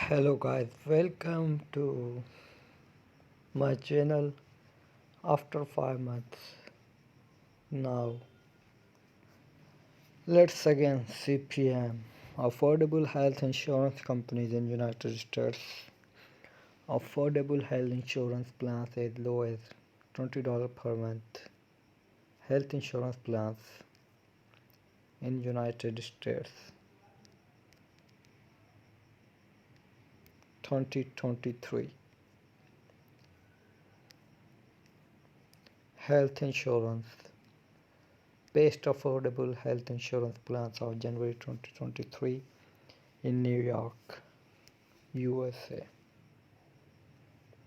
Hello guys, welcome to my channel after 5 months. Now let's again CPM, affordable health insurance companies in United States. Affordable health insurance plans as low as $20 per month. Health insurance plans in United States 2023. Health insurance. Best affordable health insurance plans of January 2023 in New York, USA.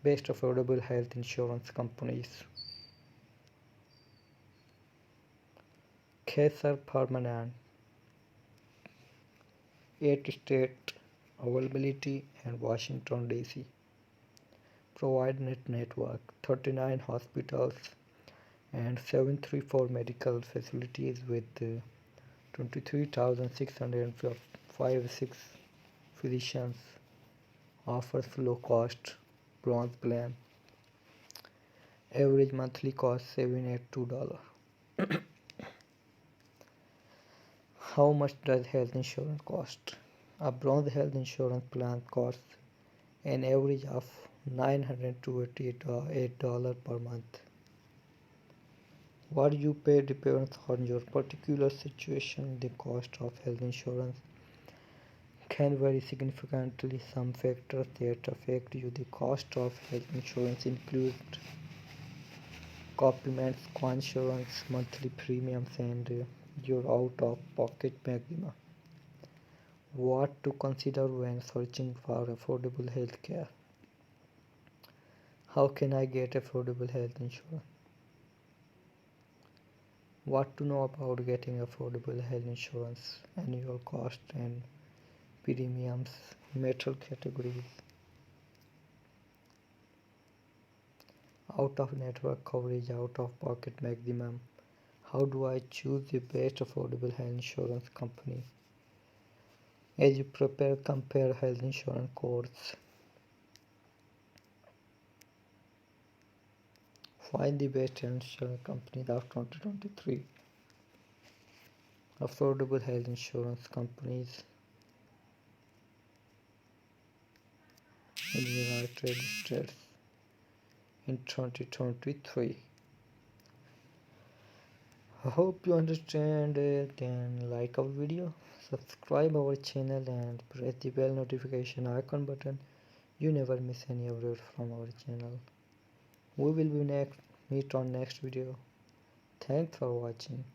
Best affordable health insurance companies. Kaiser Permanente, 8 state availability and Washington DC. ProvideNet network, 39 hospitals and 734 medical facilities with 23,656 physicians. Offers low cost bronze plan. Average monthly cost $782. How much does health insurance cost? A bronze health insurance plan costs an average of $928 per month. What you pay depends on your particular situation. The cost of health insurance can vary significantly. Some factors that affect you. The cost of health insurance include co-payments, co-insurance, monthly premiums, and your out-of-pocket maximum. What to consider when searching for affordable health care? How can I get affordable health insurance? What to know about getting affordable health insurance, annual cost and premiums, metal categories, out of network coverage, out of pocket maximum. How do I choose the best affordable health insurance company? As you prepare, compare health insurance quotes. Find the best health insurance companies of 2023. Affordable health insurance companies in the United States in 2023. I hope you understand it and like our video. Subscribe our channel and press the bell notification icon button. You never miss any update from our channel. We will be meet on next video. Thanks for watching.